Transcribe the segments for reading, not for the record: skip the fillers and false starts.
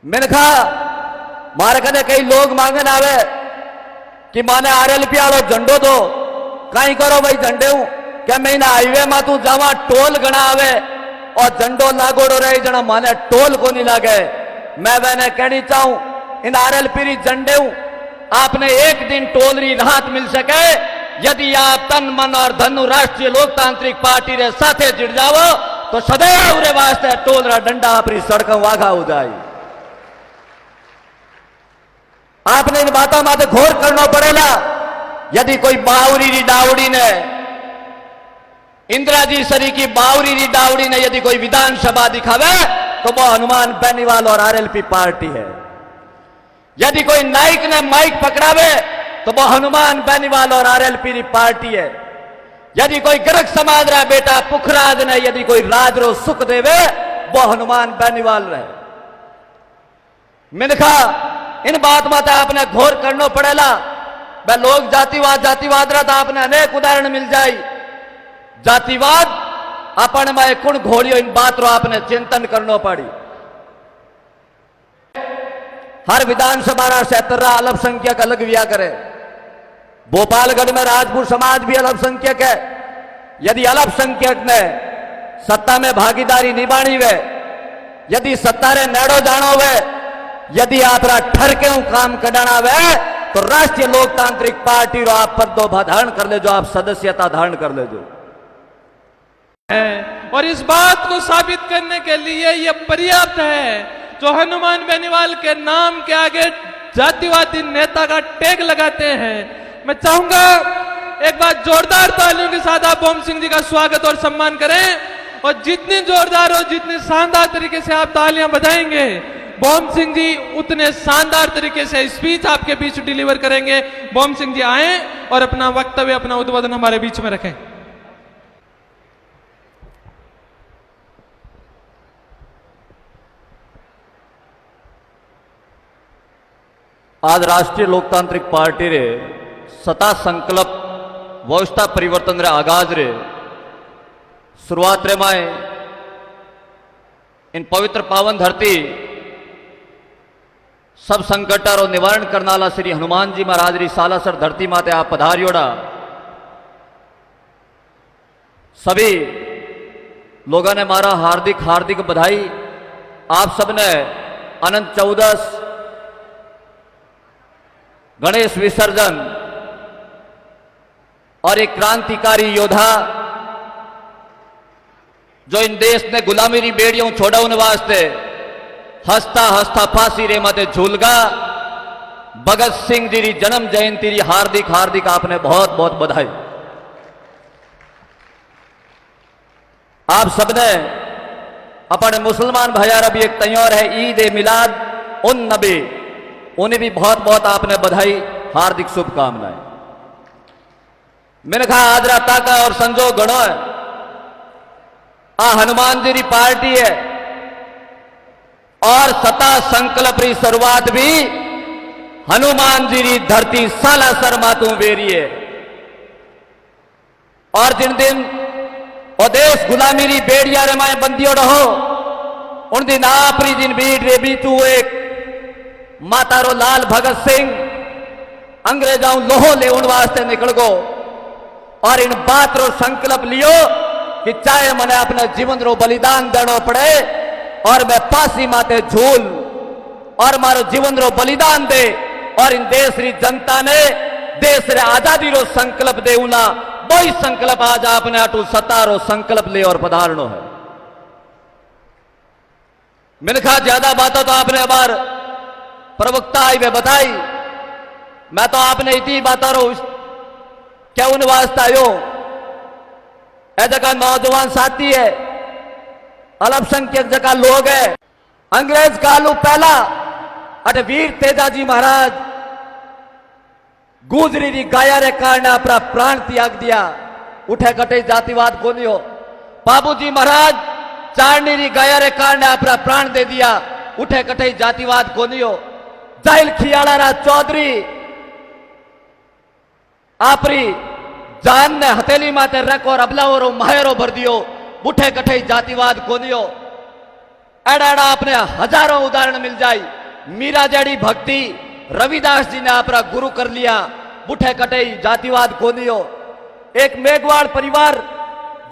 मैंने कहा मारे कदे कई लोग मांगन आवे कि माने आरएलपी वालों झंडो दो कहीं करो भाई झंडे हूं क्या मैं हाईवे में तू जावा टोल गणा आवे और झंडो लागोड़ो रहे जना माने टोल को नहीं लागे। मैं वह कहनी चाहूं इन आरएलपी री झंडे हूं आपने एक दिन टोल री राहत मिल सके यदि आप तन मन और धन राष्ट्रीय लोकतांत्रिक पार्टी रे साथे जुड़ जाओ तो सदैव उरे वास्ते टोल रा डंडा अपनी सड़कों वाघा हो जाए। आपने इन बातों माथे घोर करना पड़ेगा। यदि कोई बावरी री डावड़ी ने इंदिरा जी सरी की बावरी री डावड़ी ने यदि कोई विधानसभा दिखावे तो वो हनुमान बेनीवाल और आरएलपी पार्टी है। यदि कोई नाइक ने माइक पकड़ावे तो वो हनुमान बेनीवाल और आरएलपी री पार्टी है। यदि कोई गर्ग समाज रा बेटा पुखराज ने यदि कोई राज रो सुख देवे वो हनुमान बेनीवाल रहे। मैंने कहा इन बात माते आपने घोर करना पड़ेगा। वह लोग जातिवाद रहा था आपने अनेक उदाहरण मिल जाए। जातिवाद अपन में कुण घोड़ियो इन बात रो आपने चिंतन करना पड़ी। हर विधानसभा रा क्षेत्र रा अल्पसंख्यक अलग विया करे। भोपालगढ़ में राजपूत समाज भी अल्पसंख्यक है। यदि अल्पसंख्यक ने सत्ता में भागीदारी निभानी वे यदि सत्ता रे नेड़ो जानो वे यदि आप ठरके काम कडाना वे तो राष्ट्रीय लोकतांत्रिक पार्टी रो आप पद धारण कर ले जो आप सदस्यता धारण कर ले जो और इस बात को साबित करने के लिए यह पर्याप्त है जो हनुमान बेनीवाल के नाम के आगे जातिवादी नेता का टैग लगाते हैं। मैं चाहूंगा एक बार जोरदार तालियों के साथ आप बोम सिंह जी का स्वागत और सम्मान करें और जितनी जोरदार और जितनी शानदार तरीके से आप तालियां बजाएंगे बोम सिंह जी उतने शानदार तरीके से स्पीच आपके बीच डिलीवर करेंगे। बोम सिंह जी आए और अपना वक्तव्य अपना उद्बोधन हमारे बीच में रखें। आज राष्ट्रीय लोकतांत्रिक पार्टी रे सत्ता संकल्प व्यवस्था परिवर्तन रे आगाज रे शुरुआत रे माए इन पवित्र पावन धरती सब संकट रो निवारण करनाला श्री हनुमान जी महाराज री सालासर धरती माते आप पधारियोड़ा। सभी लोगों ने मारा हार्दिक हार्दिक बधाई। आप सबने अनंत चौदस गणेश विसर्जन और एक क्रांतिकारी योद्धा जो इन देश ने गुलामी री बेड़ियों छोड़ा उन वास्ते हंसता हंसता फांसी रे मते झूलगा भगत सिंह जी री जन्म जयंती री हार्दिक हार्दिक आपने बहुत बहुत बधाई। आप सबने अपने मुसलमान भाइयार भी एक त्योहार है ईद ए मिलाद उन नबी उन्हें भी बहुत बहुत आपने बधाई हार्दिक शुभकामनाएं। मैंने कहा आज रात का और संजोग गणो है आ हनुमान जी री पार्टी है और सत्ता संकल्प री शुरुआत भी हनुमान जी री धरती सालासर मातू बेरी है। और जिन दिन और देश गुलामी री बेड़िया रे माए बंदियों रहो उन दिन आपरी जिन बीट रे बीतू एक मातारो लाल भगत सिंह अंग्रेजाओं लोहो ले उन वास्ते निकल गो और इन बात रो संकल्प लियो कि चाहे मने अपने जीवन रो बलिदान देना पड़े और मैं फांसी माते झूल और मारो जीवन रो बलिदान दे और इन देश री जनता ने देश रे आजादी रो संकल्प दे उना वही संकल्प आज आपने अटू सत्ता रो संकल्प ले और पधारनो है। मैंने कहा ज्यादा बातों तो आपने अबार प्रवक्ता आई वे बताई। मैं तो आपने इतनी बात रो क्या उन वास्ता आयो ए जगह नौजवान साथी है अल्पसंख्यक जगह लोग है। अंग्रेज कालू पहला अटे वीर तेजाजी महाराज गुजरी री गाया रे कारण अपना प्राण त्याग दिया उठे कटे जातिवाद को नहीं हो। बाबूजी महाराज चारनी री गाया रे कारण अपना प्राण दे दिया उठे कटे जातिवाद को नहीं हो। जाहिल खियाड़ा रा चौधरी आपरी जान ने हथेली माते रख और अबला और माहेरो भर दियो उठे कठे जातिवाद को दियो। एड़ा एड़ा अपने हजारों उदाहरण मिल जाई। मीरा जड़ी भक्ति रविदास जी ने आपरा गुरु कर लिया। बुठे कटई जातिवाद कोनियो। एक मेघवाड़ परिवार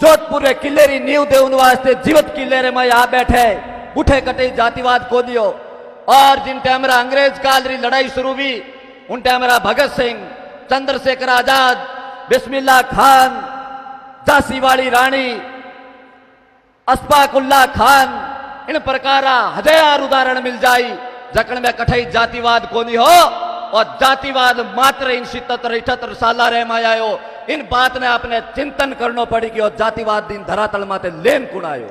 जोधपुर किलेरी नींव दे उन वास्ते जीवत किलेरे में आ बैठे। बुठे कटई जातिवाद कोनियो। और जिन टाइमरा अंग्रेज काल री लड़ाई शुरू हुई उन टाइमरा भगत सिंह, चंद्रशेखर आजाद, बिस्मिल्लाह खान, झांसी वाली रानी, अशफाकुल्ला खान, इन प्रकार हजार उदाहरण मिल जाई जकन में कठई जातिवाद कोनी हो। और जातिवाद मात्र इन 77-78 साल रह में आयो। इन बात ने अपने चिंतन करनो पड़ी कि और जातिवाद दिन धरातल माते लेन कुणायो।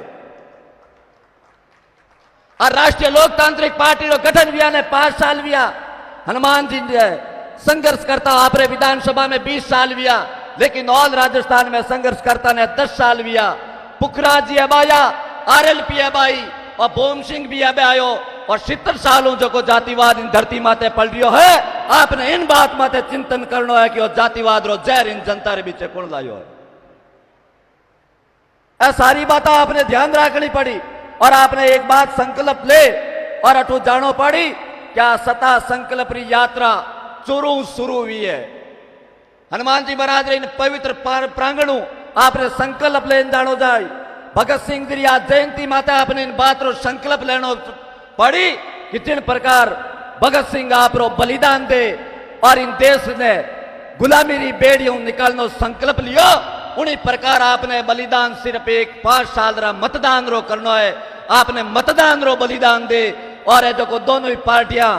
और राष्ट्रीय लोकतांत्रिक पार्टी रो गठन विया ने 5 साल विया। हनुमान जी ने संघर्ष करता आपरे विधानसभा में 20 साल विया। लेकिन ऑल राजस्थान में संघर्ष करता ने 10 साल विया। पुखराज जी अब आया, RLP अब आई और भोम सिंह भी अब आयो। और 70 सालों जो को जातिवाद इन धरती माते पल रियो है। आपने इन बात माते चिंतन करनो है कि और जातिवाद रो जहर इन जनता रे बीचे कौन लायो है। ऐ सारी बात आपने ध्यान रखनी पड़ी। और आपने एक बात संकल्प ले और अटू जानो पड़ी क्या सता संकल्प री यात्रा चुरू शुरू हुई है। हनुमान जी महाराज इन पवित्र प्रांगणों आपने संकल्प लेन जानो जाए। भगत सिंह जी आज जयंती माता आपने इन बात रो संकल्प लेनो पड़ी कि जिन प्रकार भगत सिंह आप रो बलिदान दे और इन देश ने गुलामी री बेड़ियों निकालनो संकल्प लियो। उन्हीं प्रकार आपने बलिदान सिर्फ एक 5 साल रा मतदान रो करनो है। आपने मतदान रो बलिदान दे। और जो को दोनों ही पार्टियां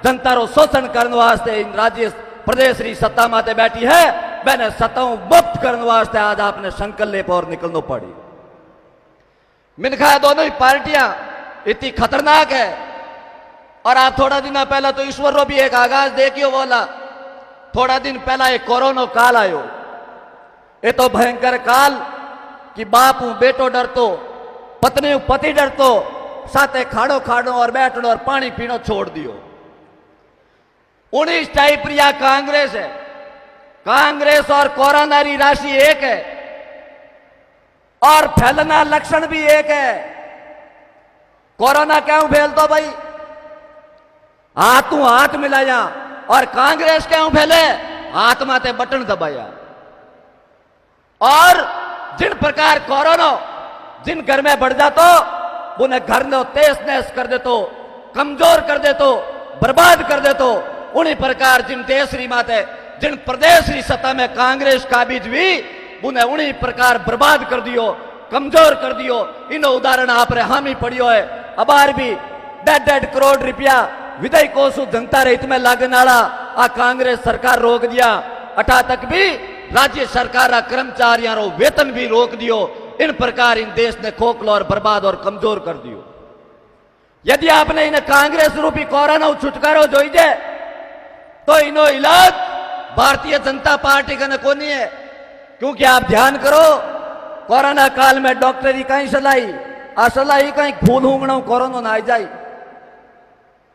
जनता रो शोषण करने वास्ते इन राज्य प्रदेश री सत्ता माते बैठी है। मैंने सत्ताओं मुक्त करने वास्ते आज आपने संकल्प और निकलनो पड़ी। मिनखा दोनों ही पार्टियां इतनी खतरनाक है। और आप थोड़ा दिन पहला तो ईश्वर रो भी एक आगाज देखियो बोला। थोड़ा दिन पहला एक कोरोना काल आयो। ये तो भयंकर काल कि बाप हूं बेटो डरतो, पत्नी हूं पति डरतो, साथे खाड़ो खाड़ो और बैठनो और पानी पीनो छोड़ दियो। 19 टाइप रिया कांग्रेस है। कांग्रेस और कोरोना री राशि एक है और फैलना लक्षण भी एक है। कोरोना क्यों फैल तो भाई हाथों हाथ मिलाया। और कांग्रेस क्यों फैले हाथ माते बटन दबाया। और जिन प्रकार कोरोना जिन घर में बढ़ जातो उन्हें घर ने तेज नैस कर देतो, कमजोर कर देतो, बर्बाद कर देतो। उन्हीं प्रकार जिन देश री माते जिन प्रदेश री सत्ता में कांग्रेस काबिज हुई उन्हें उन्हीं प्रकार बर्बाद कर दियो, कमजोर कर दियो। इन उदाहरण आप रे हामी पड़ियो है। अबार भी 1.5 करोड़ रुपया विदय कोष जनता रे हित में लागन आला आ कांग्रेस सरकार रोक दिया। अठा तक भी राज्य सरकार कर्मचारियों रो वेतन भी रोक दियो। इन प्रकार इन देश ने खोखलो और बर्बाद और कमजोर कर दियो। यदि आपने इन कांग्रेस रूपी कोरोना छुटकारो जोईजे तो इनो इलाज भारतीय जनता पार्टी का कोनी है। क्योंकि आप ध्यान करो कोरोना काल में डॉक्टरी कहीं सलाई आ सलाही कहीं खून हुंगणो कोरोना ना आ जाए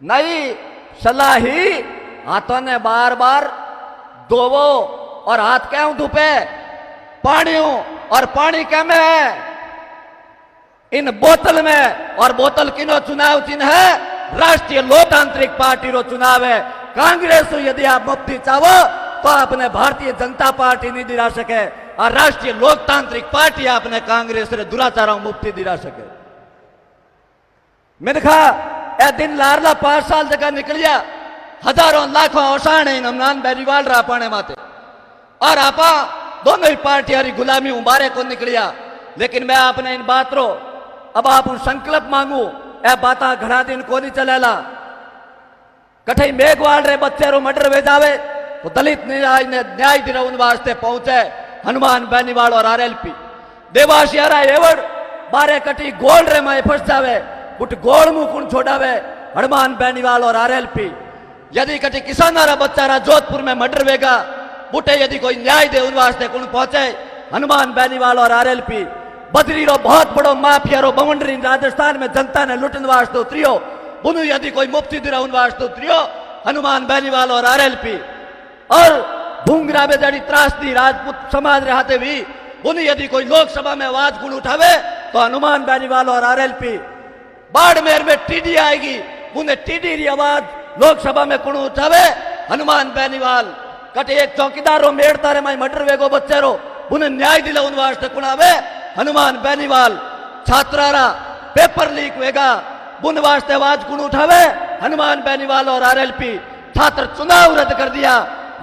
नहीं। सलाही हाथों ने बार बार धोवो। और हाथ क्यों धुपे पानी और पानी क्या में है इन बोतल में। और बोतल किनो चुनाव चिन्ह है राष्ट्रीय लोकतांत्रिक पार्टी रो चुनाव है। कांग्रेस यदि आप मुक्ति चाहो तो आपने भारतीय जनता पार्टी नहीं दिला सके और राष्ट्रीय लोकतांत्रिक पार्टी आपने कांग्रेस रे दुराचारों मुक्ति दिला सके। मैंने कहा ए दिन लारला 5 साल जगह निकलिया हजारों लाखों औसाण इन अमनान बेरीवाल रा पाने माते। और आपा दोनों ही पार्टियां री गुलामी उबारे को निकलिया। लेकिन मैं आपने इन बात रो अब आप संकल्प मांगू ए बाता घना दिन को नहीं चलेला। कठई मेघवाल रे बच्चे रो मर्डर वे जावे तो दलित न्याय दिलावन वास्ते पहुंचे हनुमान बेनीवाल और RLP। देवाशियारा एवड़ बारे कटी गोल रे में फंस जावे उठ गोल मुंह कुण छोड़ावे हनुमान बेनीवाल और RLP। यदि कटी किसानारा बच्चारा जोधपुर में मर्डर वेगा बुटे यदि कोई न्याय दे उन वास्ते कौन पहुंचे हनुमान बेनीवाल और RLP। बदरी रो बहुत बड़ो माफिया रो बवंडरी राजस्थान में जनता ने लुटन वास्ते उतरियो बुनु यदि कोई मुफ्ती दिरा उन वास्ते उतरियो हनुमान बेनीवाल और RLP। और भूंगरा में जड़ी त्रासदी राजपूत समाज रहते भी बुनु यदि कोई लोकसभा में आवाज गुण उठावे तो हनुमान बेनीवाल और RLP। बाड़मेर में टीडी आएगी, उन्हें टीडी री आवाज लोकसभा में कुण उठावे हनुमान बेनीवाल कटे एक चौकीदारों मेड़ता रे माई मटर वेगो बच्चे रो उन्हें न्याय दिला उन वास्ते कुणावे हनुमान बेनीवाल छात्रारा पेपर लीक वेगा बुन वास्ते आवाज कुण उठावे हनुमान बेनीवाल और आरएलपी छात्र चुनाव रद्द कर दिया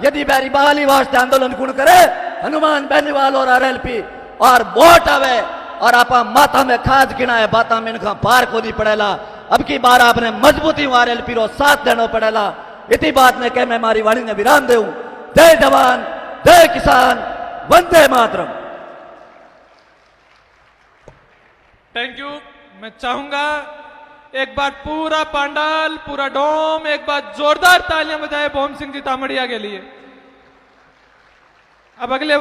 यदि बैरी बहाली वास्ते आंदोलन कुण करे हनुमान बेनीवाल और आरएलपी और वोट आवे और आपा माथा में खाद गिना है बाता में इनका पार को नहीं पड़ेला अब की बार आपने मजबूती आरएलपी रो साथ देना पड़ेला इतनी बात में कह मैं मारी वाणी ने विराम देऊं। जय जवान जय किसान वंदे मातरम। Thank you. मैं चाहूंगा एक बार पूरा पांडाल पूरा डोम एक बार जोरदार तालियां बजाए भोम सिंह जी तामड़िया के लिए। अब अगले